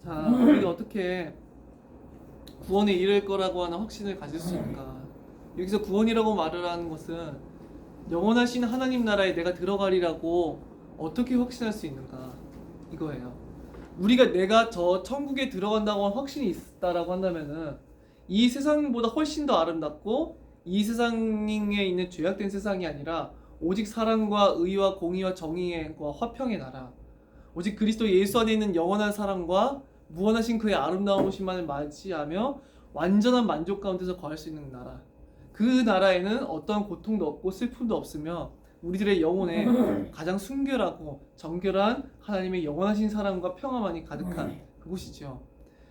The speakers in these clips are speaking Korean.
자, 우리가 어떻게 구원에 이를 거라고 하는 확신을 가질 수 있는가? 여기서 구원이라고 말을 하는 것은 영원하신 하나님 나라에 내가 들어가리라고 어떻게 확신할 수 있는가? 이거예요. 우리가 내가 저 천국에 들어간다고 하는 확신이 있다라고 한다면은 이 세상보다 훨씬 더 아름답고 이 세상에 있는 죄악된 세상이 아니라 오직 사랑과 의와 공의와 정의와 화평의 나라, 오직 그리스도 예수 안에 있는 영원한 사랑과 무한하신 그의 아름다우심만을 맞이하며 완전한 만족 가운데서 거할 수 있는 나라. 그 나라에는 어떠한 고통도 없고 슬픔도 없으며 우리들의 영혼에 가장 순결하고 정결한 하나님의 영원하신 사랑과 평화만이 가득한 그곳이죠.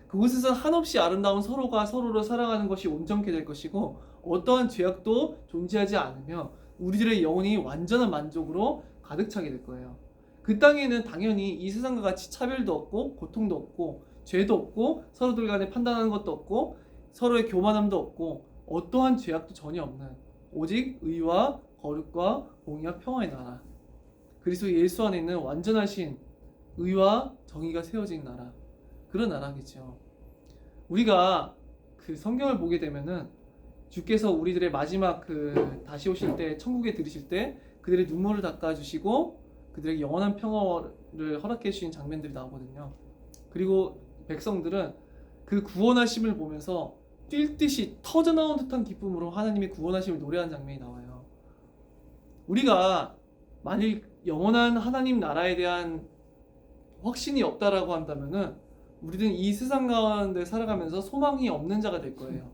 그곳에서 한없이 아름다운 서로가 서로를 사랑하는 것이 온전케 될 것이고 어떠한 죄악도 존재하지 않으며 우리들의 영혼이 완전한 만족으로 가득 차게 될 거예요. 그 땅에는 당연히 이 세상과 같이 차별도 없고 고통도 없고 죄도 없고 서로들 간에 판단하는 것도 없고 서로의 교만함도 없고 어떠한 죄악도 전혀 없는 오직 의와 거룩과 공의와 평화의 나라, 그리스도 예수 안에 있는 완전하신 의와 정의가 세워진 나라, 그런 나라겠죠. 우리가 그 성경을 보게 되면은 주께서 우리들의 마지막 그 다시 오실 때 천국에 들으실 때 그들의 눈물을 닦아주시고 그들에게 영원한 평화를 허락해 주신 장면들이 나오거든요. 그리고 백성들은 그 구원하심을 보면서 뛸 듯이 터져나온 듯한 기쁨으로 하나님의 구원하심을 노래하는 장면이 나와요. 우리가 만일 영원한 하나님 나라에 대한 확신이 없다라고 한다면은 우리는 이 세상 가운데 살아가면서 소망이 없는 자가 될 거예요.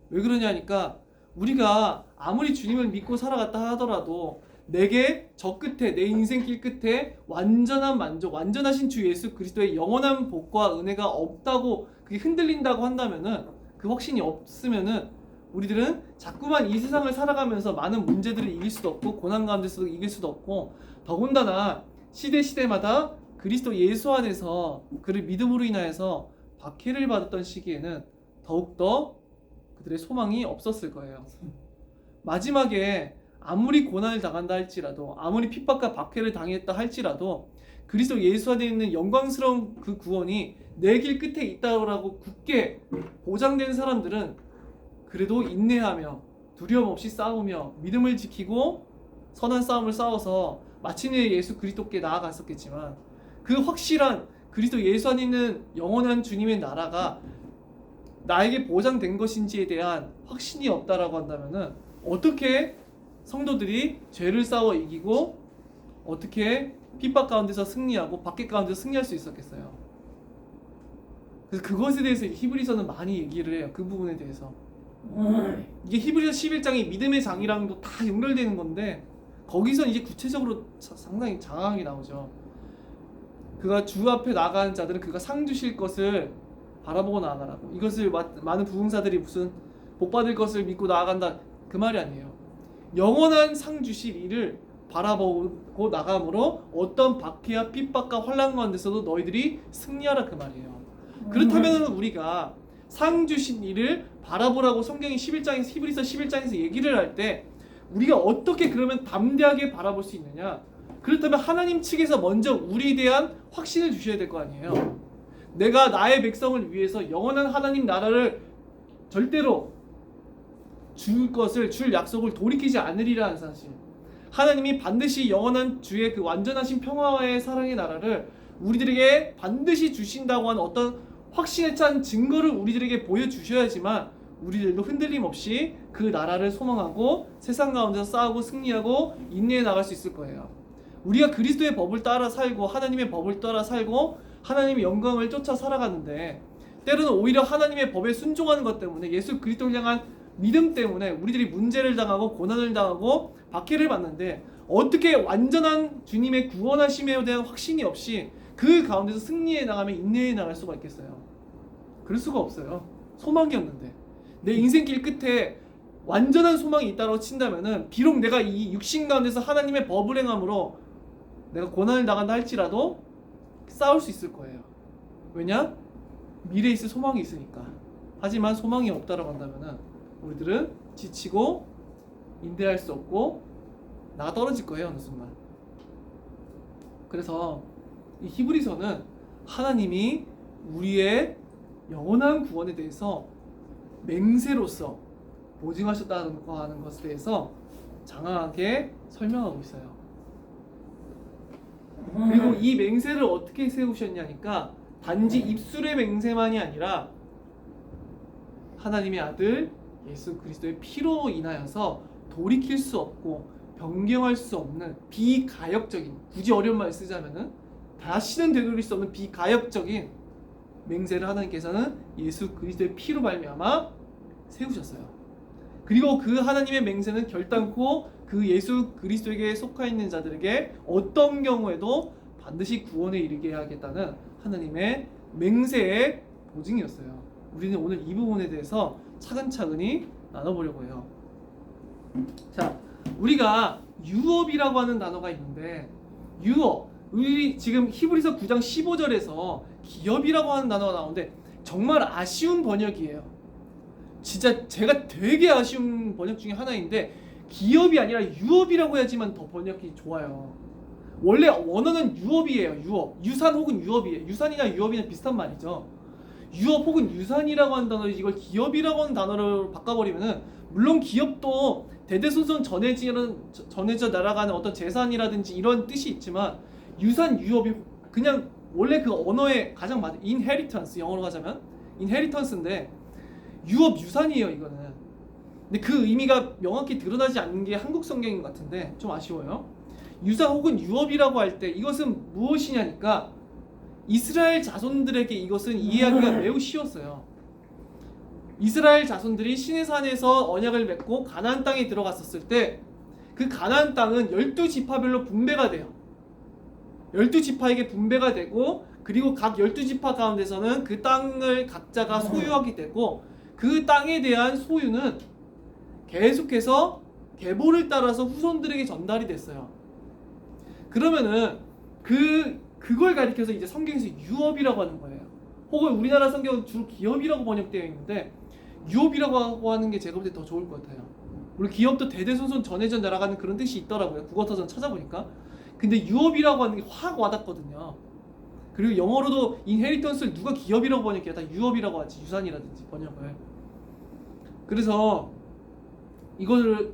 왜 그러냐니까 우리가 아무리 주님을 믿고 살아갔다 하더라도 내게 저 끝에 내 인생길 끝에 완전한 만족, 완전하신 주 예수 그리스도의 영원한 복과 은혜가 없다고 그게 흔들린다고 한다면은 그 확신이 없으면은 우리들은 자꾸만 이 세상을 살아가면서 많은 문제들을 이길 수도 없고 고난 가운데서도 이길 수도 없고 더군다나 시대마다 그리스도 예수 안에서 그를 믿음으로 인하여서 박해를 받았던 시기에는 더욱더 그들의 소망이 없었을 거예요. 마지막에 아무리 고난을 당한다 할지라도 아무리 핍박과 박해를 당했다 할지라도 그리스도 예수 안에 있는 영광스러운 그 구원이 내 길 끝에 있다고 굳게 보장된 사람들은 그래도 인내하며 두려움 없이 싸우며 믿음을 지키고 선한 싸움을 싸워서 마침내 예수 그리스도께 나아갔었겠지만 그 확실한 그리스도 예수 안에 있는 영원한 주님의 나라가 나에게 보장된 것인지에 대한 확신이 없다라고 한다면은 어떻게 성도들이 죄를 싸워 이기고 어떻게 핍박 가운데서 승리하고 박해 가운데서 승리할 수 있었겠어요. 그래서 그것에 대해서 히브리서는 많이 얘기를 해요. 그 부분에 대해서. 이게 히브리서 11장이 믿음의 장이랑도 다 연결되는 건데 거기서 이제 구체적으로 상당히 장황하게 나오죠. 그가 주 앞에 나가는 자들은 그가 상 주실 것을 바라보고 나아가라고. 이것을 많은 부흥사들이 무슨 복 받을 것을 믿고 나아간다 그 말이 아니에요. 영원한 상 주실 이를 바라보고 나감으로 어떤 박해와 핍박과 환난 가운데서도 너희들이 승리하라 그 말이에요. 그렇다면 우리가 상 주신 이를 바라보라고 성경이 11장에서 히브리서 11장에서 얘기를 할 때 우리가 어떻게 그러면 담대하게 바라볼 수 있느냐? 그렇다면 하나님 측에서 먼저 우리에 대한 확신을 주셔야 될 거 아니에요. 내가 나의 백성을 위해서 영원한 하나님 나라를 절대로 줄 약속을 돌이키지 않으리라는 사실. 하나님이 반드시 영원한 주의 그 완전하신 평화의 사랑의 나라를 우리들에게 반드시 주신다고 하는 어떤 확신에 찬 증거를 우리들에게 보여주셔야지만 우리들도 흔들림 없이 그 나라를 소망하고 세상 가운데서 싸우고 승리하고 인내해 나갈 수 있을 거예요. 우리가 그리스도의 법을 따라 살고 하나님의 법을 따라 살고 하나님의 영광을 쫓아 살아가는데 때로는 오히려 하나님의 법에 순종하는 것 때문에 예수 그리스도를 향한 믿음 때문에 우리들이 문제를 당하고 고난을 당하고 박해를 받는데 어떻게 완전한 주님의 구원하심에 대한 확신이 없이 그 가운데서 승리해 나가며 인내해 나갈 수가 있겠어요? 그럴 수가 없어요. 소망이 없는데 내 인생길 끝에 완전한 소망이 있다고 친다면은 비록 내가 이 육신 가운데서 하나님의 법을 행함으로 내가 고난을 당한다 할지라도 싸울 수 있을 거예요. 왜냐? 미래에 있을 소망이 있으니까. 하지만 소망이 없다라고 한다면은 우리들은 지치고 인내할 수 없고 나가 떨어질 거예요 어느 순간. 그래서 이 히브리서는 하나님이 우리의 영원한 구원에 대해서 맹세로서 보증하셨다는 거 하는 것에 대해서 장황하게 설명하고 있어요. 그리고 이 맹세를 어떻게 세우셨냐니까 단지 입술의 맹세만이 아니라 하나님의 아들 예수 그리스도의 피로 인하여서 돌이킬 수 없고 변경할 수 없는 비가역적인, 굳이 어려운 말 쓰자면은 다시는 되돌릴 수 없는 비가역적인 맹세를 하나님께서는 예수 그리스도의 피로 말미암아 세우셨어요. 그리고 그 하나님의 맹세는 결단코 그 예수 그리스도에게 속하 있는 자들에게 어떤 경우에도 반드시 구원에 이르게 하겠다는 하나님의 맹세의 보증이었어요. 우리는 오늘 이 부분에 대해서 차근차근히 나눠보려고 해요. 자, 우리가 유업이라고 하는 단어가 있는데, 유업, 우리 지금 히브리서 9장 15절에서 기업이라고 하는 단어가 나오는데 정말 아쉬운 번역이에요. 진짜 제가 되게 아쉬운 번역 중에 하나인데, 기업이 아니라 유업이라고 해야지만 더 번역이 좋아요. 원래 원어는 유업이에요. 유업, 유산 혹은 유업이에요. 유산이나 유업이나 비슷한 말이죠. 유업 혹은 유산이라고 하는 단어를 이걸 기업이라고 하는 단어로 바꿔버리면은, 물론 기업도 대대손손 전해져 날아가는 어떤 재산이라든지 이런 뜻이 있지만, 유산, 유업이 그냥 원래 그 언어의 가장 맞은 inheritance, 영어로 하자면 inheritance인데 유업, 유산이에요 이거는. 근데 그 의미가 명확히 드러나지 않는 게 한국 성경인 것 같은데 좀 아쉬워요. 유산 혹은 유업이라고 할 때 이것은 무엇이냐니까, 이스라엘 자손들에게 이것은 이해하기가 매우 쉬웠어요. 이스라엘 자손들이 시내산에서 언약을 맺고 가나안 땅에 들어갔었을 때 그 가나안 땅은 12지파별로 분배가 돼요. 12지파에게 분배가 되고, 그리고 각 12지파 가운데서는 그 땅을 각자가 소유하게 되고, 그 땅에 대한 소유는 계속해서 계보를 따라서 후손들에게 전달이 됐어요. 그러면은 그걸 가리켜서 이제 성경에서 유업이라고 하는 거예요. 혹은 우리나라 성경은 주로 기업이라고 번역되어 있는데 유업이라고 하는 게 제가 볼 때 더 좋을 것 같아요. 물론 기업도 대대손손 전해져 날아가는 그런 뜻이 있더라고요. 국어사전 찾아보니까. 근데 유업이라고 하는 게 확 와닿거든요. 그리고 영어로도 인헤리턴스를 누가 기업이라고 번역해요? 다 유업이라고 하지, 유산이라든지 번역을. 그래서 이거를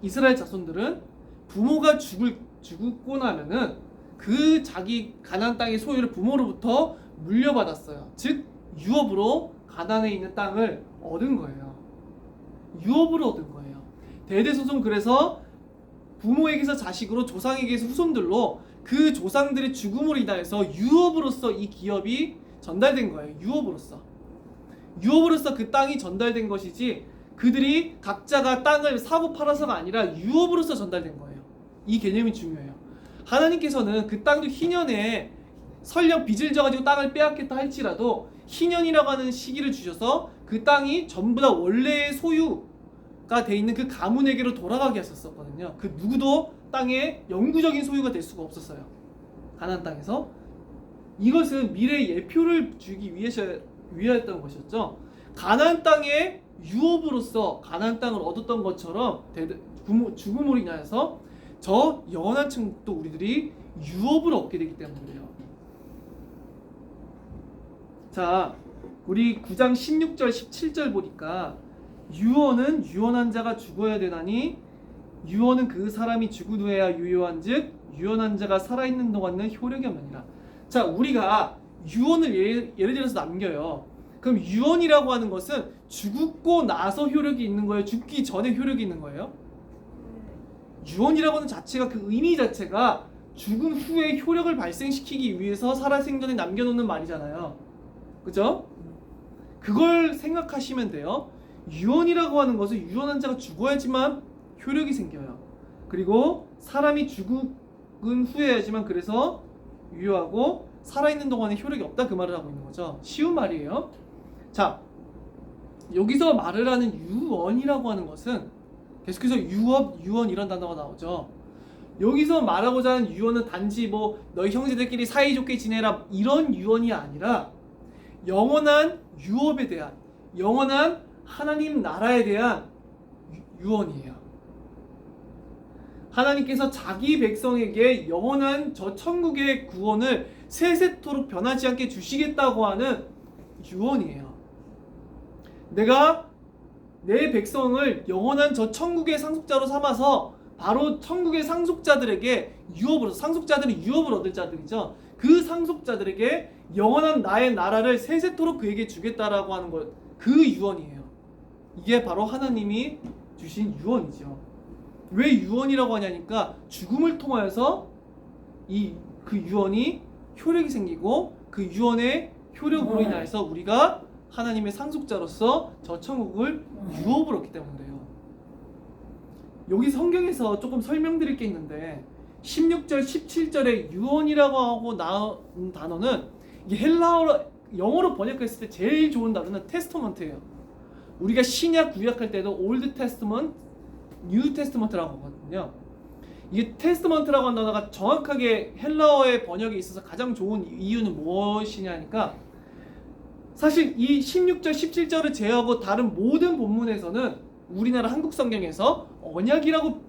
이스라엘 자손들은 부모가 죽고 나면은 그 자기 가나안 땅의 소유를 부모로부터 물려받았어요. 즉 유업으로 가나안에 있는 땅을 얻은 거예요. 유업으로 얻은 거예요. 대대손손 그래서 부모에게서 자식으로, 조상에게서 후손들로 그 조상들의 죽음으로 인하여서 유업으로서 이 기업이 전달된 거예요. 유업으로서 그 땅이 전달된 것이지, 그들이 각자가 땅을 사고 팔아서가 아니라 유업으로서 전달된 거예요. 이 개념이 중요해요. 하나님께서는 그 땅도 희년에 설령 빚을 져가지고 땅을 빼앗겠다 할지라도 희년이라고 하는 시기를 주셔서 그 땅이 전부 다 원래의 소유가 돼 있는 그 가문에게로 돌아가게 하셨었거든요. 그 누구도 땅의 영구적인 소유가 될 수가 없었어요. 가나안 땅에서. 이것은 미래의 예표를 주기 위하였던 것이었죠. 가나안 땅의 유업으로서 가나안 땅을 얻었던 것처럼 죽음으로 인하여서 저 영원한 층도 우리들이 유업을 얻게 되기 때문이에요. 자, 우리 9장 16절 17절 보니까 유언은 유언한 자가 죽어야 되나니 유언은 그 사람이 죽은 후에야 유효한즉 유언한 자가 살아있는 동안은 효력이 없느니라. 자, 우리가 유언을 예를 들어서 남겨요. 그럼 유언이라고 하는 것은 죽고 나서 효력이 있는 거예요? 죽기 전에 효력이 있는 거예요? 유언이라고 하는 자체가, 그 의미 자체가 죽은 후에 효력을 발생시키기 위해서 살아생전에 남겨놓는 말이잖아요. 그죠? 그걸 생각하시면 돼요. 유언이라고 하는 것은 유언한 자가 죽어야지만 효력이 생겨요. 그리고 사람이 죽은 후에야지만 그래서 유효하고 살아있는 동안에 효력이 없다, 그 말을 하고 있는 거죠. 쉬운 말이에요. 자, 여기서 말을 하는 유언이라고 하는 것은 계속해서 유업, 유언 이런 단어가 나오죠. 여기서 말하고자 하는 유언은 단지 뭐 너희 형제들끼리 사이좋게 지내라 이런 유언이 아니라 영원한 유업에 대한, 영원한 하나님 나라에 대한 유언이에요. 하나님께서 자기 백성에게 영원한 저 천국의 구원을 세세토록 변하지 않게 주시겠다고 하는 유언이에요. 내가 내 백성을 영원한 저 천국의 상속자로 삼아서 바로 천국의 상속자들에게 유업으로, 상속자들은 유업을 얻을 자들이죠. 그 상속자들에게 영원한 나의 나라를 세세토록 그에게 주겠다라고 하는 것, 그 유언이에요. 이게 바로 하나님이 주신 유언이죠. 왜 유언이라고 하냐니까 죽음을 통하여서 그 유언이 효력이 생기고 그 유언의 효력으로 인해서 우리가 하나님의 상속자로서 저 천국을 유업을 얻기 때문에 그래요. 여기 성경에서 조금 설명드릴 게 있는데 16절, 17절에 유언이라고 하고 나온 단어는 이게 헬라어로, 영어로 번역했을 때 제일 좋은 단어는 테스터먼트예요. 우리가 신약 구약할 때도 올드 테스터먼트, 뉴 테스터먼트라고 하거든요. 이게 테스터먼트라고 하는 단어가 정확하게 헬라어의 번역에 있어서 가장 좋은 이유는 무엇이냐니까 사실 이 16절, 17절을 제외하고 다른 모든 본문에서는 우리나라 한국 성경에서 언약이라고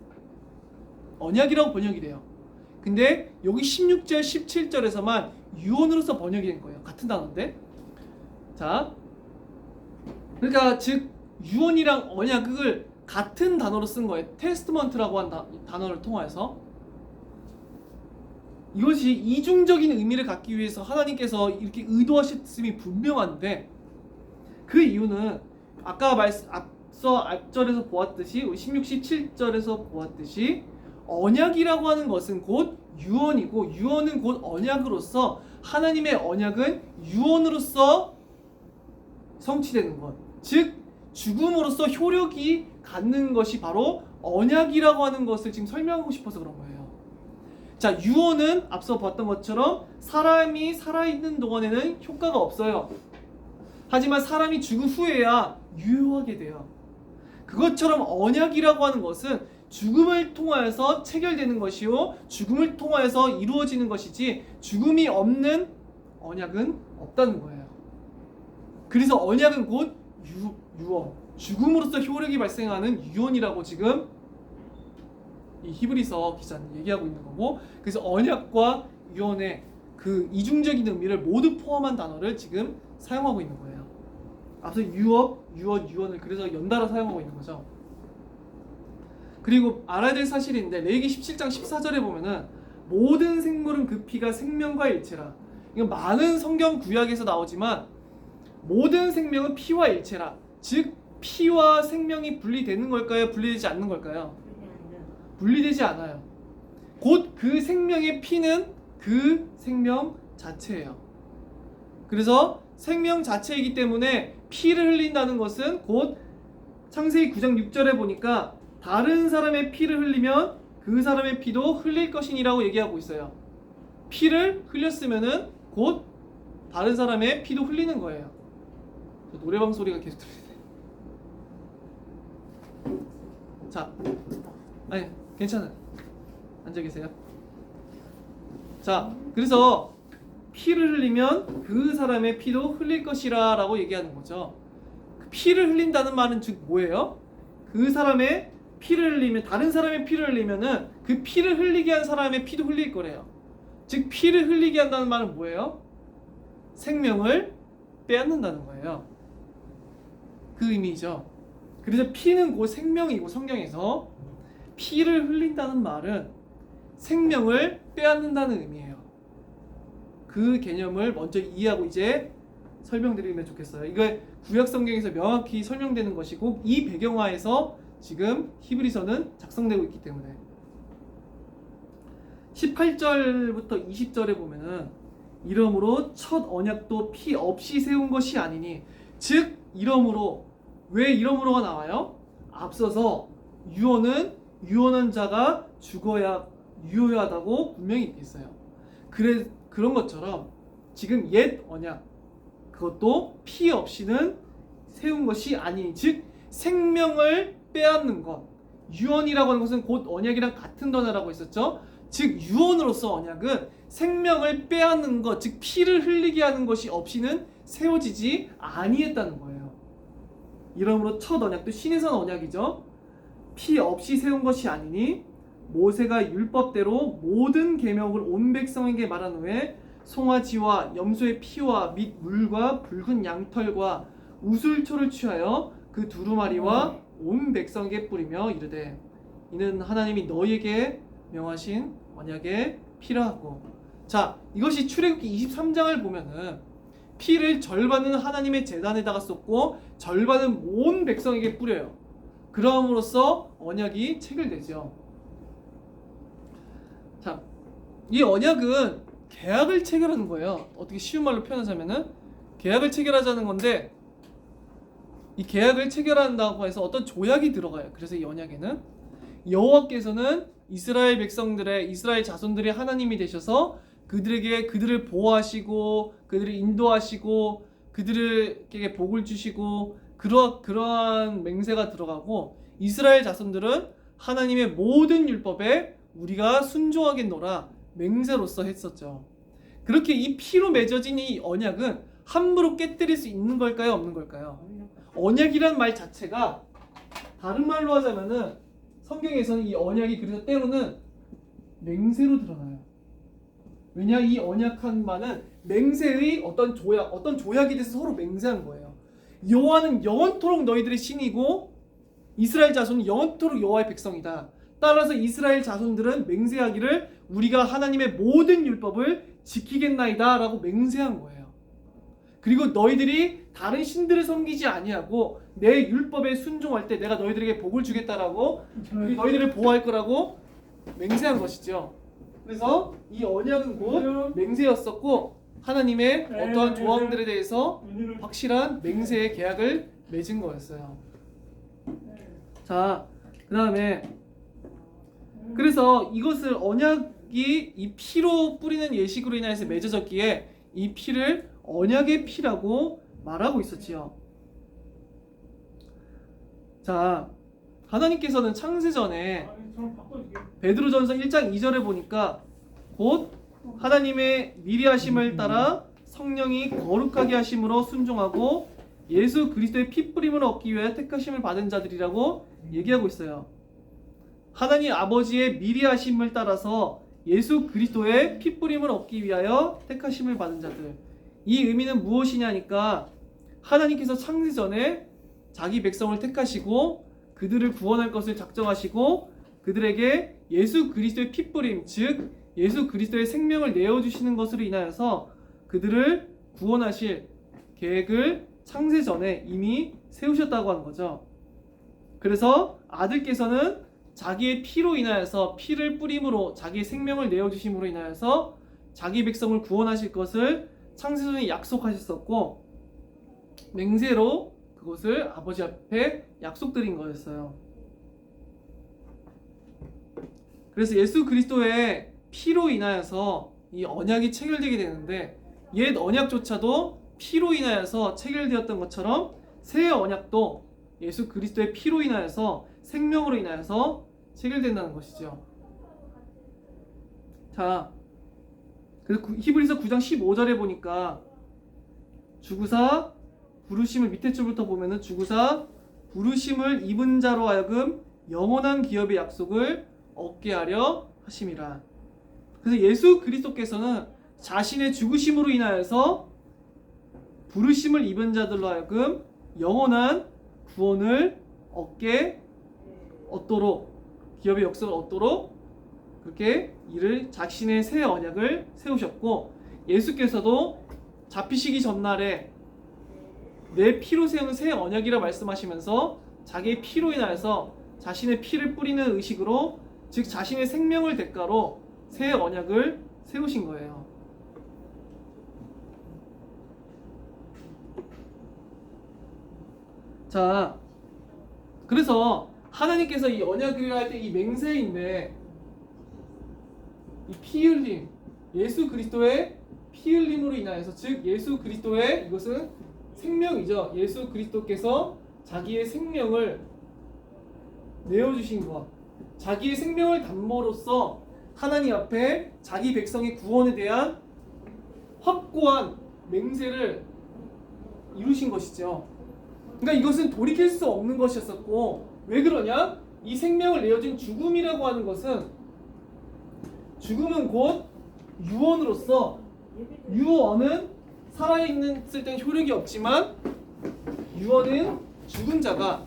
번역이 돼요. 근데 여기 16절, 17절에서만 유언으로서 번역이 된 거예요. 같은 단어인데. 자, 그러니까 즉 유언이랑 언약을 같은 단어로 쓴 거예요. 테스트먼트라고 한 단어를 통해서. 이것이 이중적인 의미를 갖기 위해서 하나님께서 이렇게 의도하셨음이 분명한데 그 이유는 아까 앞서 앞절에서 보았듯이 16, 17절에서 보았듯이 언약이라고 하는 것은 곧 유언이고 유언은 곧 언약으로서 하나님의 언약은 유언으로서 성취되는 것, 즉 죽음으로써 효력이 갖는 것이 바로 언약이라고 하는 것을 지금 설명하고 싶어서 그런 거예요. 자, 유언은 앞서 봤던 것처럼 사람이 살아있는 동안에는 효과가 없어요. 하지만 사람이 죽은 후에야 유효하게 돼요. 그것처럼 언약이라고 하는 것은 죽음을 통하여서 체결되는 것이요 죽음을 통하여서 이루어지는 것이지 죽음이 없는 언약은 없다는 거예요. 그래서 언약은 곧 유언, 죽음으로써 효력이 발생하는 유언이라고 지금 이 히브리서 기자는 얘기하고 있는 거고, 그래서 언약과 유언의 그 이중적인 의미를 모두 포함한 단어를 지금 사용하고 있는 거예요. 앞서 유언, 유언을 그래서 연달아 사용하고 있는 거죠. 그리고 알아야 될 사실인데 레위기 17장 14절에 보면은 모든 생물은 그 피가 생명과 일체라. 이건 많은 성경 구약에서 나오지만 모든 생명은 피와 일체라. 즉 피와 생명이 분리되는 걸까요? 분리되지 않는 걸까요? 분리되지 않아요. 곧 그 생명의 피는 그 생명 자체예요. 그래서 생명 자체이기 때문에 피를 흘린다는 것은 곧 창세기 9장 6절에 보니까 다른 사람의 피를 흘리면 그 사람의 피도 흘릴 것이니라고 얘기하고 있어요. 피를 흘렸으면은 곧 다른 사람의 피도 흘리는 거예요. 노래방 소리가 계속 들리네. 자, 아니 괜찮아요. 앉아 계세요. 자, 그래서 피를 흘리면 그 사람의 피도 흘릴 것이라 라고 얘기하는 거죠. 피를 흘린다는 말은 즉 뭐예요? 그 사람의 피를 흘리면, 다른 사람의 피를 흘리면은 그 피를 흘리게 한 사람의 피도 흘릴 거래요. 즉 피를 흘리게 한다는 말은 뭐예요? 생명을 빼앗는다는 거예요. 그 의미죠. 그래서 피는 곧 생명이고, 성경에서 피를 흘린다는 말은 생명을 빼앗는다는 의미예요. 그 개념을 먼저 이해하고 이제 설명드리면 좋겠어요. 이거 구약 성경에서 명확히 설명되는 것이고 이 배경화에서 지금 히브리서는 작성되고 있기 때문에 18절부터 20절에 보면은 이러므로 첫 언약도 피 없이 세운 것이 아니니, 즉 이러므로, 왜 이러므로가 나와요? 앞서서 유언한 자가 죽어야 유효하다고 분명히 있어요. 그런 것처럼 지금 옛 언약, 그것도 피 없이는 세운 것이 아니니, 즉 생명을 빼앗는 것. 유언이라고 하는 것은 곧 언약이랑 같은 단어라고 했었죠. 즉 유언으로서 언약은 생명을 빼앗는 것, 즉 피를 흘리게 하는 것이 없이는 세워지지 아니했다는 거예요. 이러므로 첫 언약도 신에서 언약이죠. 피 없이 세운 것이 아니니 모세가 율법대로 모든 계명을 온 백성에게 말한 후에 송아지와 염소의 피와 및 물과 붉은 양털과 우슬초를 취하여 그 두루마리와 온 백성에게 뿌리며 이르되 이는 하나님이 너희에게 명하신 언약의 피라 하고. 자, 이것이 출애굽기 23장을 보면은 피를 절반은 하나님의 제단에다가 쏟고 절반은 온 백성에게 뿌려요. 그럼으로써 언약이 체결되죠. 자, 이 언약은 계약을 체결하는 거예요. 어떻게 쉬운 말로 표현하자면은 계약을 체결하자는 건데, 이 계약을 체결한다고 해서 어떤 조약이 들어가요. 그래서 이 언약에는 여호와께서는 이스라엘 백성들의, 이스라엘 자손들의 하나님이 되셔서 그들을 보호하시고 그들을 인도하시고 그들에게 복을 주시고 그러한 맹세가 들어가고, 이스라엘 자손들은 하나님의 모든 율법에 우리가 순종하겠노라 맹세로서 했었죠. 그렇게 이 피로 맺어진 이 언약은 함부로 깨뜨릴 수 있는 걸까요, 없는 걸까요? 언약이란 말 자체가, 다른 말로 하자면은 성경에서는 이 언약이 그래서 때로는 맹세로 드러나요. 왜냐, 이 언약한 바는 맹세의 어떤 조약이 돼서 서로 맹세한 거예요. 여호와는 영원토록 너희들의 신이고 이스라엘 자손은 영원토록 여호와의 백성이다. 따라서 이스라엘 자손들은 맹세하기를 우리가 하나님의 모든 율법을 지키겠나이다 라고 맹세한 거예요. 그리고 너희들이 다른 신들을 섬기지 아니하고 내 율법에 순종할 때 내가 너희들에게 복을 주겠다라고, 너희들을 보호할 거라고 맹세한 것이죠. 그래서 이 언약은 곧 맹세였었고, 하나님의 어떠한 조항들에 대해서 확실한 맹세의 계약을 맺은 거였어요. 자, 그 다음에 그래서 이것을 언약이 이 피로 뿌리는 예식으로 인해서 맺어졌기에 이 피를 언약의 피라고 말하고 있었지요. 자, 하나님께서는 창세전에 베드로전서 1장 2절에 보니까 곧 하나님의 미리 하심을 따라 성령이 거룩하게 하심으로 순종하고 예수 그리스도의 피 뿌림을 얻기 위해 택하심을 받은 자들이라고 얘기하고 있어요. 하나님 아버지의 미리 하심을 따라서 예수 그리스도의 피 뿌림을 얻기 위하여 택하심을 받은 자들. 이 의미는 무엇이냐니까, 하나님께서 창세전에 자기 백성을 택하시고 그들을 구원할 것을 작정하시고 그들에게 예수 그리스도의 피 뿌림, 즉 예수 그리스도의 생명을 내어주시는 것으로 인하여서 그들을 구원하실 계획을 창세전에 이미 세우셨다고 하는 거죠. 그래서 아들께서는 자기의 피로 인하여서, 피를 뿌림으로 자기의 생명을 내어주심으로 인하여서 자기 백성을 구원하실 것을 창세전에 약속하셨었고, 맹세로 그것을 아버지 앞에 약속드린 거였어요. 그래서 예수 그리스도의 피로 인하여서 이 언약이 체결되게 되는데, 옛 언약조차도 피로 인하여서 체결되었던 것처럼 새 언약도 예수 그리스도의 피로 인하여서, 생명으로 인하여서 체결된다는 것이죠. 자, 그래서 히브리서 9장 15절에 보니까 주구사 부르심을, 밑에 줄부터 보면은 주구사 부르심을 입은 자로 하여금 영원한 기업의 약속을 얻게 하려 하심이라. 그래서 예수 그리스도께서는 자신의 죽으심으로 인하여서 부르심을 입은 자들로 하여금 영원한 구원을 얻도록, 기업의 약속을 얻도록 그렇게 이를 자신의 새 언약을 세우셨고, 예수께서도 잡히시기 전날에 내 피로 세운 새 언약이라 말씀하시면서 자기의 피로 인하여서 자신의 피를 뿌리는 의식으로, 즉 자신의 생명을 대가로 새 언약을 세우신 거예요. 자, 그래서 하나님께서 이 언약을 할 때 이 맹세인데, 이 피 흘림, 예수 그리스도의 피 흘림으로 인하여서, 즉 예수 그리스도의, 이것은 생명이죠. 예수 그리스도께서 자기의 생명을 내어주신 것, 자기의 생명을 담보로써 하나님 앞에 자기 백성의 구원에 대한 확고한 맹세를 이루신 것이죠. 그러니까 이것은 돌이킬 수 없는 것이었었고, 왜 그러냐? 이 생명을 내어준 죽음이라고 하는 것은, 죽음은 곧 유언으로서 유언은 살아있을 땐 효력이 없지만 유언은 죽은 자가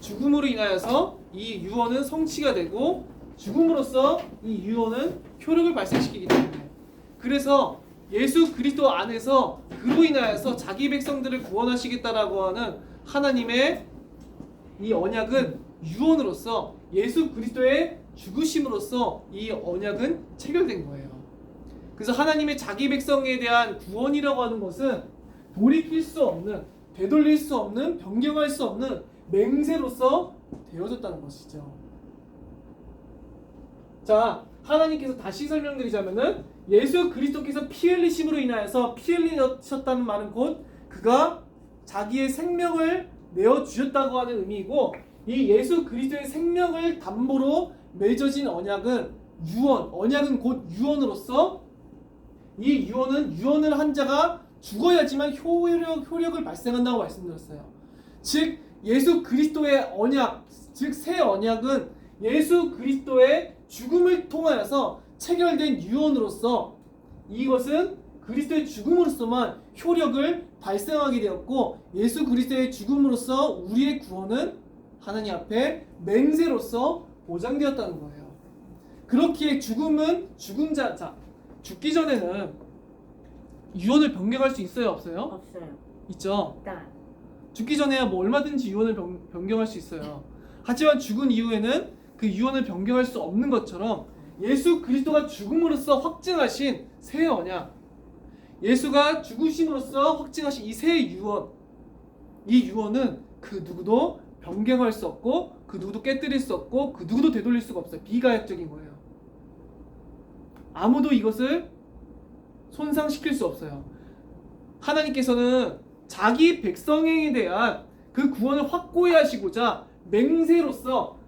죽음으로 인하여서 이 유언은 성취가 되고 죽음으로써 이 유언은 효력을 발생시키기 때문에, 그래서 예수 그리스도 안에서 그로 인하여서 자기 백성들을 구원하시겠다라고 하는 하나님의 이 언약은 유언으로서 예수 그리스도의 죽으심으로써 이 언약은 체결된 거예요. 그래서 하나님의 자기 백성에 대한 구원이라고 하는 것은 돌이킬 수 없는, 되돌릴 수 없는, 변경할 수 없는 맹세로서 되어졌다는 것이죠. 자, 하나님께서 다시 설명드리자면은 예수 그리스도께서 피 흘리심으로 인하여서 피 흘리셨다는 말은 곧 그가 자기의 생명을 내어 주셨다고 하는 의미이고, 이 예수 그리스도의 생명을 담보로 맺어진 언약은 유언, 언약은 곧 유언으로서 이 유언은 유언을 한 자가 죽어야지만 효력을 발생한다고 말씀드렸어요. 즉 예수 그리스도의 언약, 즉 새 언약은 예수 그리스도의 죽음을 통하여서 체결된 유언으로서 이것은 그리스도의 죽음으로서만 효력을 발생하게 되었고, 예수 그리스도의 죽음으로써 우리의 구원은 하나님 앞에 맹세로서 보장되었다는 거예요. 그렇기에 죽음은 죽은 자, 죽기 전에는 유언을 변경할 수 있어요, 없어요? 없어요. 있죠. 일단 죽기 전에야 뭐 얼마든지 유언을 변경할 수 있어요. 하지만 죽은 이후에는 그 유언을 변경할 수 없는 것처럼 예수 그리스도가 죽음으로써 확증하신 새 언약, 예수가 죽으심으로써 확증하신 이 새 유언, 이 유언은 그 누구도 변경할 수 없고 그 누구도 깨뜨릴 수 없고 그 누구도 되돌릴 수가 없어요. 비가역적인 거예요. 아무도 이것을 손상시킬 수 없어요. 하나님께서는 자기 백성에 대한 그 구원을 확고히 하시고자 맹세로서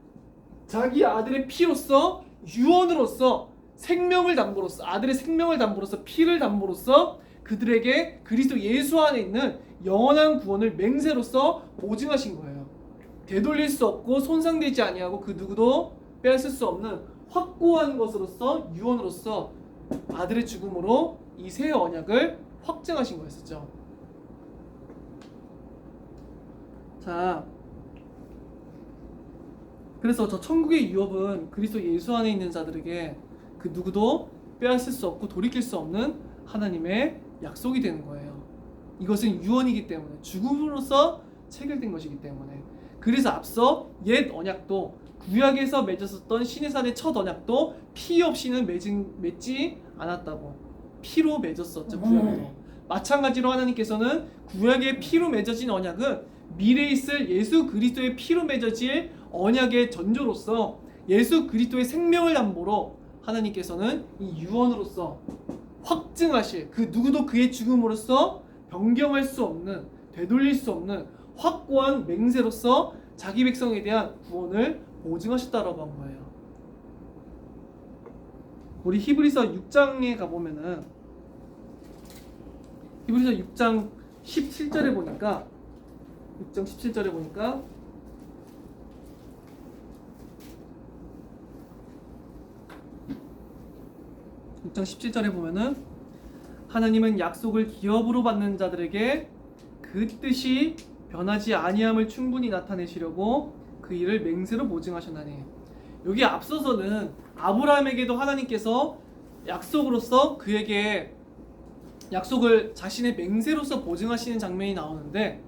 자기 아들의 피로서 유언으로서 생명을 담보로서, 아들의 생명을 담보로서, 피를 담보로서 그들에게 그리스도 예수 안에 있는 영원한 구원을 맹세로서 보증하신 거예요. 되돌릴 수 없고 손상되지 아니하고 그 누구도 빼앗을 수 없는 확고한 것으로서 유언으로서 아들의 죽음으로 이 새 언약을 확증하신 거였었죠. 자, 그래서 저 천국의 유업은 그리스도 예수 안에 있는 자들에게 그 누구도 빼앗을 수 없고 돌이킬 수 없는 하나님의 약속이 되는 거예요. 이것은 유언이기 때문에, 죽음으로써 체결된 것이기 때문에. 그래서 앞서 옛 언약도, 구약에서 맺었었던 시내산의 첫 언약도 피 없이는 맺지 않았다고. 피로 맺었었죠, 구약도. 마찬가지로 하나님께서는 구약의 피로 맺어진 언약은 미래에 있을 예수 그리스도의 피로 맺어질 언약의 전조로서 예수 그리스도의 생명을 담보로 하나님께서는 이 유언으로서 확증하실, 그 누구도 그의 죽음으로써 변경할 수 없는, 되돌릴 수 없는 확고한 맹세로서 자기 백성에 대한 구원을 보증하셨다라고 한 거예요. 우리 히브리서 6장에 가보면은 히브리서 6장 17절에 보니까 6장 17절에 보니까 보면은 하나님은 약속을 기업으로 받는 자들에게 그 뜻이 변하지 아니함을 충분히 나타내시려고 그 일을 맹세로 보증하셨나니. 여기 앞서서는 아브라함에게도 하나님께서 약속으로서 그에게 약속을 자신의 맹세로서 보증하시는 장면이 나오는데,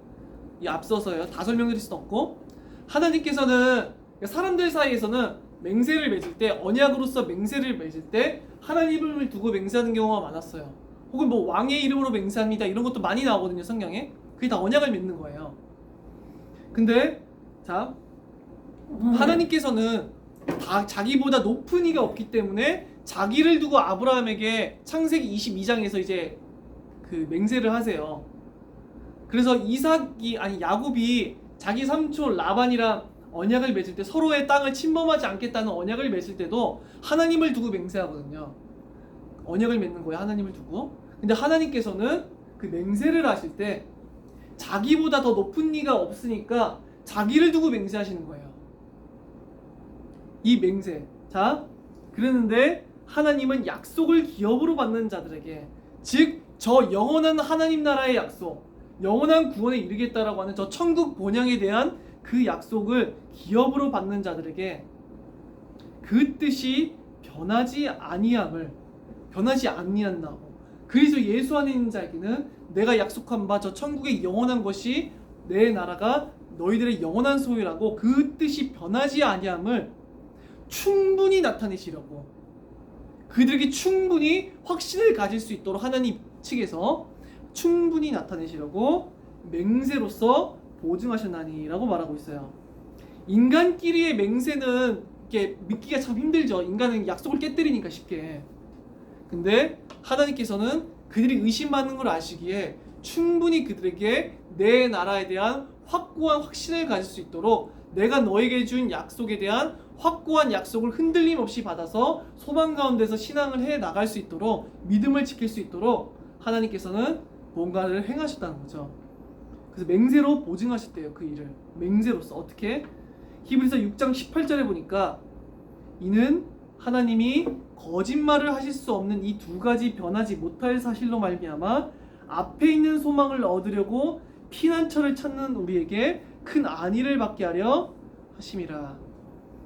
이 앞서서요, 다 설명드릴 수는 없고, 하나님께서는 사람들 사이에서는 맹세를 맺을 때, 언약으로서 맹세를 맺을 때 하나님을 두고 맹세하는 경우가 많았어요. 혹은 뭐 왕의 이름으로 맹세합니다, 이런 것도 많이 나오거든요, 성경에. 그게 다 언약을 맺는 거예요. 근데 자, 하나님께서는 다 자기보다 높은 이가 없기 때문에 자기를 두고 아브라함에게 창세기 22장에서 이제 그 맹세를 하세요. 그래서 야곱이 자기 삼촌 라반이랑 언약을 맺을 때, 서로의 땅을 침범하지 않겠다는 언약을 맺을 때도 하나님을 두고 맹세하거든요. 언약을 맺는 거예요, 하나님을 두고. 근데 하나님께서는 그 맹세를 하실 때 자기보다 더 높은 이가 없으니까 자기를 두고 맹세하시는 거예요. 이 맹세. 자, 그랬는데 하나님은 약속을 기업으로 받는 자들에게, 즉 저 영원한 하나님 나라의 약속, 영원한 구원에 이르겠다라고 하는 저 천국 본향에 대한 그 약속을 기업으로 받는 자들에게 그 뜻이 변하지 아니한다고. 그래서 예수 안에 있는 자에게는 내가 약속한 바 저 천국의 영원한 것이 내 나라가 너희들의 영원한 소유라고 그 뜻이 변하지 아니함을 충분히 나타내시려고, 그들에게 충분히 확신을 가질 수 있도록 하나님 측에서 충분히 나타내시려고 맹세로서 보증하셨나니라고 말하고 있어요. 인간끼리의 맹세는 이게 믿기가 참 힘들죠. 인간은 약속을 깨뜨리니까 쉽게. 근데 하나님께서는 그들이 의심받는 걸 아시기에 충분히 그들에게 내 나라에 대한 확고한 확신을 가질 수 있도록 내가 너에게 준 약속에 대한 확고한 약속을 흔들림 없이 받아서 소망 가운데서 신앙을 해 나갈 수 있도록, 믿음을 지킬 수 있도록 하나님께서는 뭔가를 행하셨다는 거죠. 그래서 맹세로 보증하셨대요. 그 일을 맹세로서. 어떻게? 히브리서 6장 18절에 보니까 이는 하나님이 거짓말을 하실 수 없는 이 두 가지 변하지 못할 사실로 말미암아 앞에 있는 소망을 얻으려고 피난처를 찾는 우리에게 큰 안위를 받게 하려 하심이라.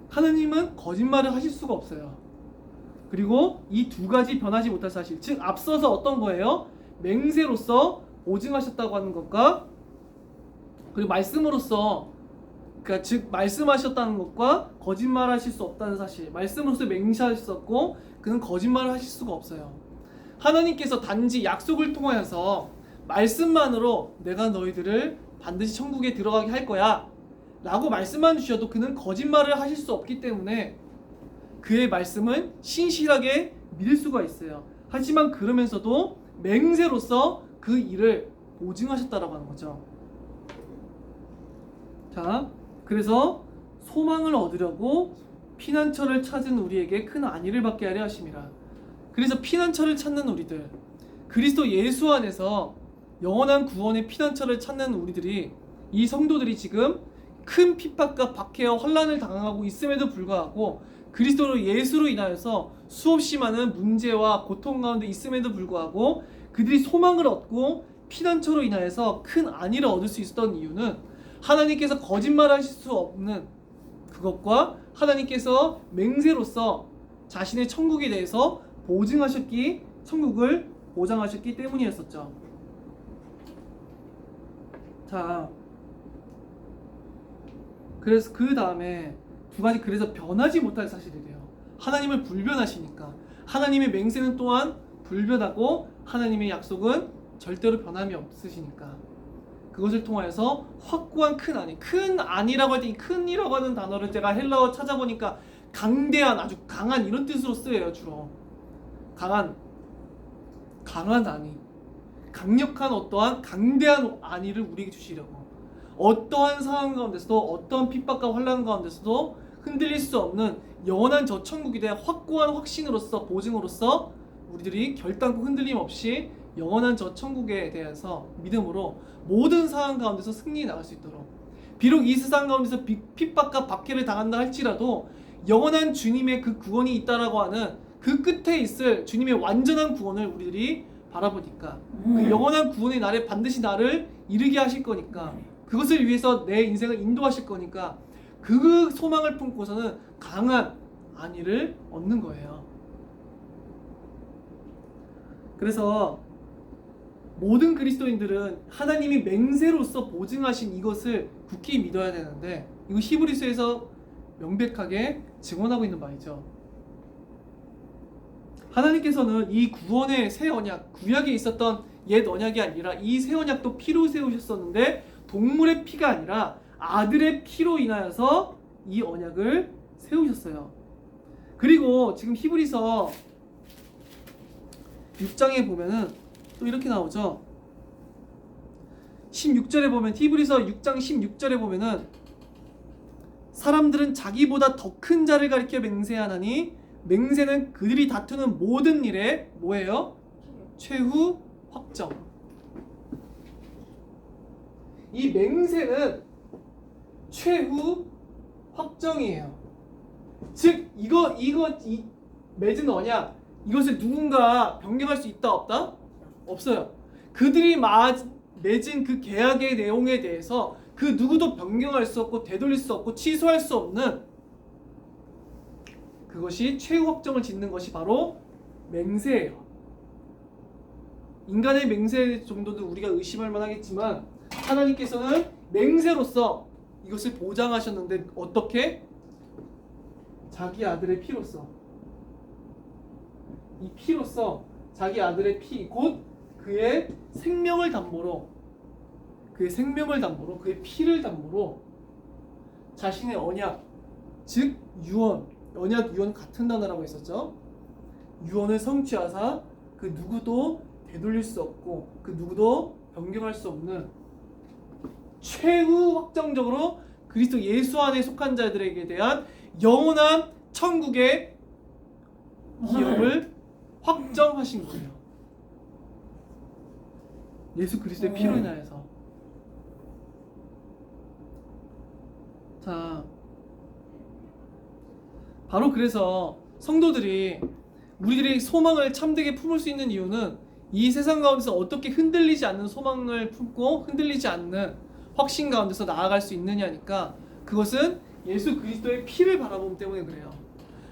하나님은 거짓말을 하실 수가 없어요. 그리고 이 두 가지 변하지 못할 사실, 즉 앞서서 어떤 거예요? 맹세로서 보증하셨다고 하는 것과, 그리고 말씀으로서, 그러니까 즉 말씀하셨다는 것과 거짓말하실 수 없다는 사실, 말씀으로서 맹세하셨고 그는 거짓말을 하실 수가 없어요. 하나님께서 단지 약속을 통하여서 말씀만으로 내가 너희들을 반드시 천국에 들어가게 할 거야 라고 말씀만 주셔도 그는 거짓말을 하실 수 없기 때문에 그의 말씀은 신실하게 믿을 수가 있어요. 하지만 그러면서도 맹세로서 그 일을 보증하셨다라고 하는 거죠. 자, 그래서 소망을 얻으려고 피난처를 찾은 우리에게 큰 안위를 받게 하려 하심이라. 그래서 피난처를 찾는 우리들, 그리스도 예수 안에서 영원한 구원의 피난처를 찾는 우리들이, 이 성도들이 지금 큰 핍박과 박해와 환난을 당하고 있음에도 불구하고 그리스도 예수로 인하여서 수없이 많은 문제와 고통 가운데 있음에도 불구하고 그들이 소망을 얻고 피난처로 인하여서 큰 안위를 얻을 수 있었던 이유는 하나님께서 거짓말하실 수 없는 그것과 하나님께서 맹세로서 자신의 천국에 대해서 보증하셨기, 천국을 보장하셨기 때문이었었죠. 자, 그래서 그 다음에 두 가지, 그래서 변하지 못할 사실이래요. 하나님을 불변하시니까. 하나님의 맹세는 또한 불변하고 하나님의 약속은 절대로 변함이 없으시니까 그것을 통하여서 확고한 큰 안위, 큰 안위라고 할 때 이 큰이라고 하는 단어를 제가 헬라어 찾아보니까 강대한, 아주 강한 이런 뜻으로 쓰여요. 주로 강한 안위, 강력한 어떠한 강대한 안위를 우리에게 주시려고, 어떠한 상황 가운데서도 어떠한 핍박과 환난 가운데서도 흔들릴 수 없는 영원한 저 천국에 대한 확고한 확신으로서, 보증으로서 우리들이 결단코 흔들림 없이 영원한 저 천국에 대해서 믿음으로 모든 상황 가운데서 승리해 나갈 수 있도록, 비록 이 세상 가운데서 핍박과 박해를 당한다 할지라도 영원한 주님의 그 구원이 있다라고 하는 그 끝에 있을 주님의 완전한 구원을 우리들이 바라보니까, 그 영원한 구원의 날에 반드시 나를 이르게 하실 거니까, 그것을 위해서 내 인생을 인도하실 거니까 그 소망을 품고서는 강한 안위를 얻는 거예요. 그래서 모든 그리스도인들은 하나님이 맹세로서 보증하신 이것을 굳게 믿어야 되는데, 이거 히브리서에서 명백하게 증언하고 있는 바이죠. 하나님께서는 이 구원의 새 언약, 구약에 있었던 옛 언약이 아니라 이 새 언약도 피로 세우셨었는데 동물의 피가 아니라 아들의 피로 인하여서 이 언약을 세우셨어요. 그리고 지금 히브리서 6장에 보면은 또 이렇게 나오죠. 16절에 보면, 히브리서 6장 16절에 보면은 사람들은 자기보다 더 큰 자를 가리켜 맹세하나니 맹세는 그들이 다투는 모든 일에 뭐예요? 최후 확정. 이 맹세는 최후 확정이에요. 즉 이 맺은 언약, 이것을 누군가 변경할 수 있다 없다? 없어요. 그들이 맺은 그 계약의 내용에 대해서 그 누구도 변경할 수 없고 되돌릴 수 없고 취소할 수 없는 그것이 최후 확정을 짓는 것이 바로 맹세예요. 인간의 맹세 정도도 우리가 의심할 만하겠지만 하나님께서는 맹세로서 이것을 보장하셨는데 어떻게? 자기 아들의 피로써. 이 피로써 자기 아들의 피 곧 그의 생명을 담보로 그의 피를 담보로 자신의 언약 즉 유언 언약 유언 같은 단어라고 했었죠. 유언을 성취하사 그 누구도 되돌릴 수 없고 그 누구도 변경할 수 없는 최후 확정적으로 그리스도 예수 안에 속한 자들에게 대한 영원한 천국의 기업을 확정하신 거예요. 예수 그리스도의 피로 인하여서. 자, 바로 그래서 성도들이 우리들의 소망을 참되게 품을 수 있는 이유는 이 세상 가운데서 어떻게 흔들리지 않는 소망을 품고 흔들리지 않는 확신 가운데서 나아갈 수 있느냐니까 그것은 예수 그리스도의 피를 바라보기 때문에 그래요.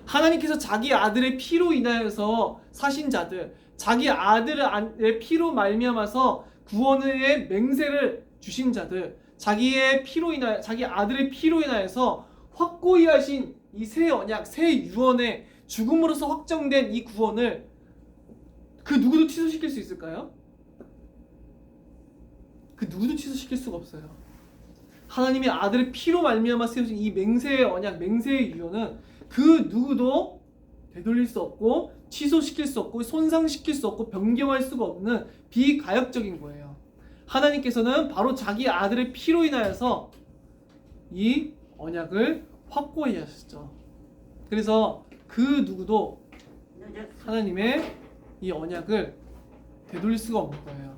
하나님께서 자기 아들의 피로 인하여서 사신 자들, 자기 아들의 피로 말미암아서 구원의 맹세를 주신 자들, 자기 아들의 피로 인하여서 확고히 하신 이 새 언약, 새 유언의 죽음으로서 확정된 이 구원을 그 누구도 취소시킬 수 있을까요? 그 누구도 취소시킬 수가 없어요. 하나님의 아들의 피로 말미암아 세우신 이 맹세의 언약, 맹세의 유언은 그 누구도 되돌릴 수 없고 취소시킬 수 없고 손상시킬 수 없고 변경할 수가 없는 비가역적인 거예요. 하나님께서는 바로 자기 아들의 피로 인하여서 이 언약을 확고히 하셨죠. 그래서 그 누구도 하나님의 이 언약을 되돌릴 수가 없는 거예요.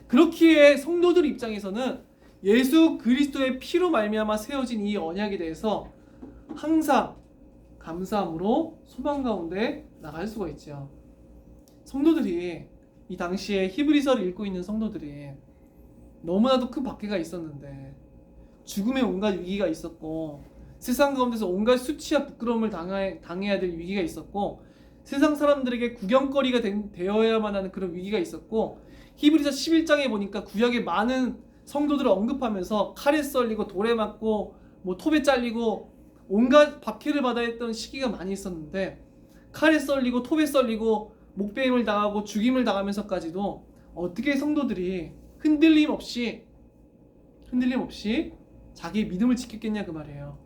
그렇기에 성도들 입장에서는 예수 그리스도의 피로 말미암아 세워진 이 언약에 대해서 항상 감사함으로 소망 가운데 나갈 수가 있죠. 성도들이 이 당시에 히브리서를 읽고 있는 성도들이 너무나도 큰 박해가 있었는데 죽음의 온갖 위기가 있었고 세상 가운데서 온갖 수치와 부끄러움을 당해야 될 위기가 있었고 세상 사람들에게 구경거리가 되어야만 하는 그런 위기가 있었고 히브리서 11장에 보니까 구약의 많은 성도들을 언급하면서 칼에 썰리고 돌에 맞고 뭐 톱에 잘리고 온갖 박해를 받아야 했던 시기가 많이 있었는데 칼에 썰리고 톱에 썰리고 목베임을 당하고 죽임을 당하면서까지도 어떻게 성도들이 흔들림 없이 자기의 믿음을 지켰겠냐 그 말이에요.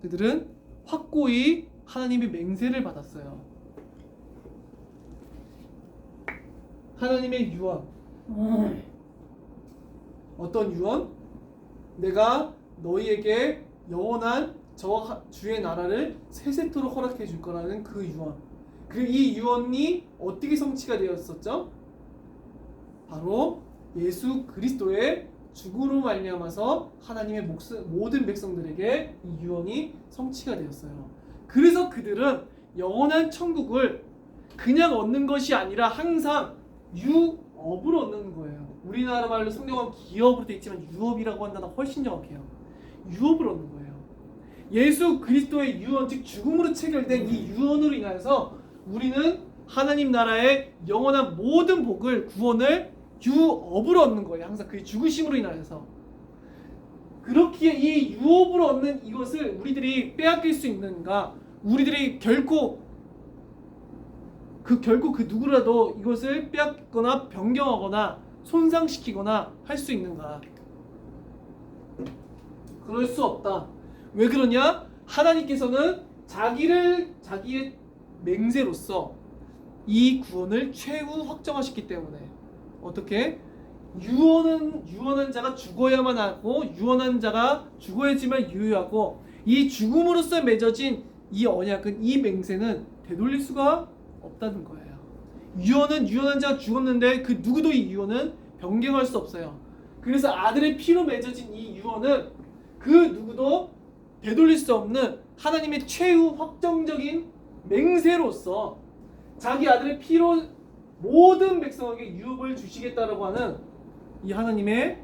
그들은 확고히 하나님의 맹세를 받았어요. 하나님의 유언. 어떤 유언? 내가 너희에게 영원한 저 주의 나라를 세세토록 허락해 줄 거라는 그 유언. 그리고 이 유언이 어떻게 성취가 되었었죠? 바로 예수 그리스도의 죽음으로 말미암아서 하나님의 모든 백성들에게 이 유언이 성취가 되었어요. 그래서 그들은 영원한 천국을 그냥 얻는 것이 아니라 항상 유업으로 얻는 거예요. 우리나라 말로 성경은 기업으로 되어 있지만 유업이라고 한다는 훨씬 정확해요. 유업을 얻는 거예요. 예수 그리스도의 유언, 즉 죽음으로 체결된 이 유언으로 인하여서 우리는 하나님 나라의 영원한 모든 복을, 구원을 유업으로 얻는 거예요. 항상 그의 죽으심으로 인하여서. 그렇기에 이 유업으로 얻는 이것을 우리들이 빼앗길 수 있는가? 우리들이 결코 그 누구라도 이것을 빼앗거나 변경하거나 손상시키거나 할 수 있는가? 그럴 수 없다. 왜 그러냐? 하나님께서는 자기의 맹세로서 이 구원을 최후 확정하셨기 때문에 어떻게? 유언한 자가 죽어야만 하고 유언한 자가 죽어야지만 유효하고 이 죽음으로써 맺어진 이 언약은 이 맹세는 되돌릴 수가 없다는 거예요. 유언한 자가 죽었는데 그 누구도 이 유언은 변경할 수 없어요. 그래서 아들의 피로 맺어진 이 유언은 그 누구도 되돌릴 수 없는 하나님의 최후 확정적인 맹세로서 자기 아들의 피로 모든 백성에게 유업을 주시겠다라고 하는 이 하나님의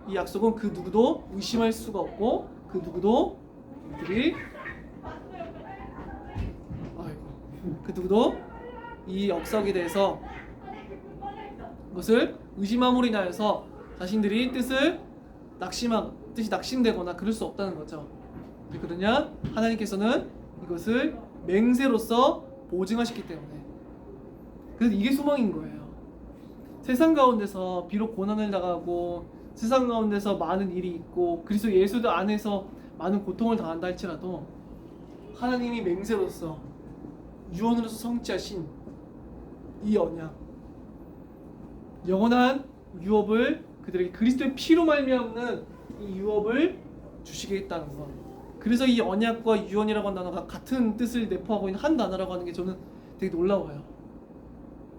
이 약속은 그 누구도 의심할 수가 없고 그 누구도 우리들이 그 누구도 이 역사에 대해서 그것을 의심함으로 인하여서 자신들이 뜻이 낙심되거나 그럴 수 없다는 거죠. 왜 그러냐? 하나님께서는 이것을 맹세로서 보증하셨기 때문에. 그래서 이게 소망인 거예요. 세상 가운데서 비록 고난을 당하고 세상 가운데서 많은 일이 있고 그리스도 예수 안에서 많은 고통을 당한다 할지라도 하나님이 맹세로서 유언으로서 성취하신 이 언약, 영원한 유업을 그들에게 그리스도의 피로 말미암는 이 유업을 주시겠다는 것. 그래서 이 언약과 유언이라고 하는 단어가 같은 뜻을 내포하고 있는 한 단어라고 하는 게 저는 되게 놀라워요.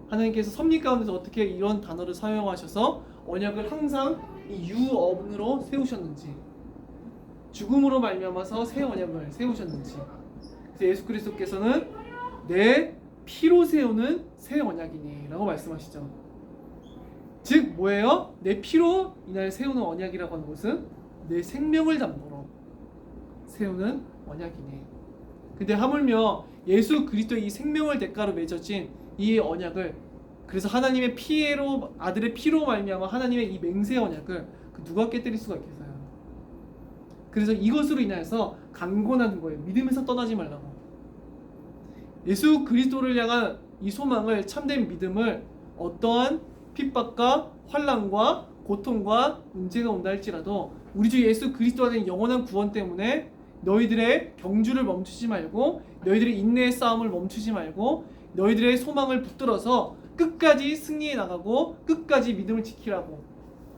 하나님께서 섭리 가운데서 어떻게 이런 단어를 사용하셔서 언약을 항상 이 유언으로 세우셨는지, 죽음으로 말미암아서 새 언약을 세우셨는지. 그래서 예수 그리스도께서는 내 피로 세우는 새 언약이니 라고 말씀하시죠. 즉 뭐예요? 내 피로 인하여 세우는 언약이라고 하는 것은 내 생명을 담보로 세우는 언약이니. 근데 하물며 예수 그리스도의 이 생명을 대가로 맺어진 이 언약을, 그래서 하나님의 피로, 아들의 피로 말미암아 하나님의 이 맹세 언약을 누가 깨뜨릴 수가 있겠어요? 그래서 이것으로 인하여서 강권하는 거예요. 믿음에서 떠나지 말라고. 예수 그리스도를 향한 이 소망을, 참된 믿음을 어떠한 핍박과 환난과 고통과 문제가 온다 할지라도 우리 주 예수 그리스도와 된 영원한 구원 때문에 너희들의 경주를 멈추지 말고, 너희들의 인내의 싸움을 멈추지 말고, 너희들의 소망을 붙들어서 끝까지 승리해 나가고 끝까지 믿음을 지키라고,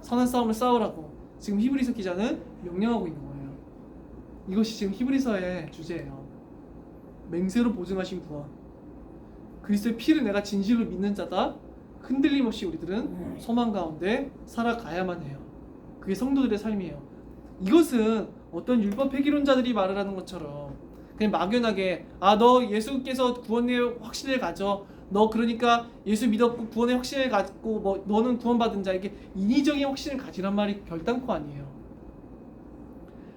선한 싸움을 싸우라고 지금 히브리서 기자는 명령하고 있는 거예요. 이것이 지금 히브리서의 주제예요. 맹세로 보증하신 구원, 그리스도의 피를 내가 진실로 믿는 자다. 흔들림 없이 우리들은 소망 가운데 살아가야만 해요. 그게 성도들의 삶이에요. 이것은 어떤 율법 폐기론자들이 말을 하는 것처럼 그냥 막연하게 너 예수께서 구원의 확신을 가져, 너 그러니까 예수 믿었고 구원의 확신을 갖고 뭐 너는 구원받은 자, 이게 인위적인 확신을 가지란 말이 결단코 아니에요.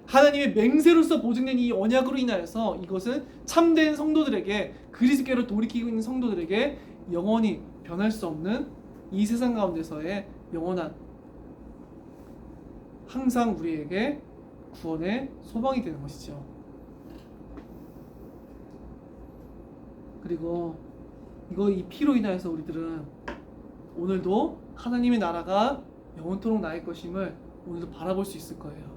하나님의 맹세로서 보증된 이 언약으로 인하여서 이것은 참된 성도들에게, 그리스도께로 돌이키고 있는 성도들에게 영원히 변할 수 없는 이 세상 가운데서의 영원한, 항상 우리에게 구원의 소망이 되는 것이죠. 그리고 이 피로 인하여서 우리들은 오늘도 하나님의 나라가 영원토록 나의 것임을 오늘도 바라볼 수 있을 거예요.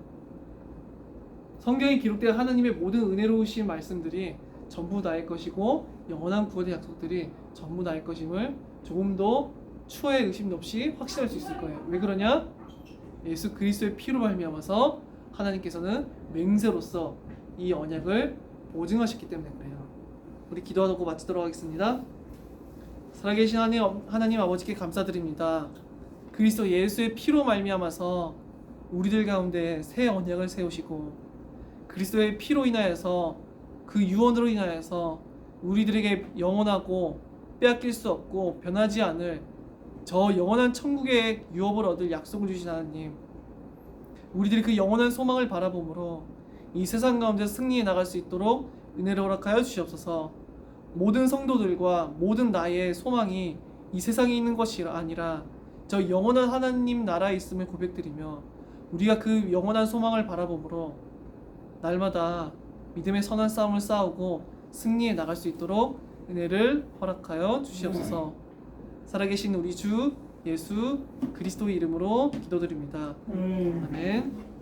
성경에 기록된 하나님의 모든 은혜로우신 말씀들이 전부 나의 것이고 영원한 구원의 약속들이 전부 나의 것임을 조금도 추후에 의심 없이 확신할 수 있을 거예요. 왜 그러냐? 예수 그리스도의 피로 말미암아서 하나님께서는 맹세로서 이 언약을 보증하셨기 때문에 그래요. 우리 기도하고 마치도록 하겠습니다. 살아계신 하나님 아버지께 감사드립니다. 그리스도 예수의 피로 말미암아서 우리들 가운데 새 언약을 세우시고, 그리스도의 피로 인하여서 그 유언으로 인하여서 우리들에게 영원하고 빼앗길 수 없고 변하지 않을 저 영원한 천국의 유업을 얻을 약속을 주신 하나님, 우리들이 그 영원한 소망을 바라보므로 이 세상 가운데 승리해 나갈 수 있도록 은혜를 허락하여 주시옵소서. 모든 성도들과 모든 나의 소망이 이 세상에 있는 것이 아니라 저 영원한 하나님 나라에 있음을 고백드리며, 우리가 그 영원한 소망을 바라보므로 날마다 믿음의 선한 싸움을 싸우고 승리해 나갈 수 있도록 은혜를 허락하여 주시옵소서. 살아계신 우리 주 예수 그리스도의 이름으로 기도드립니다. 아멘.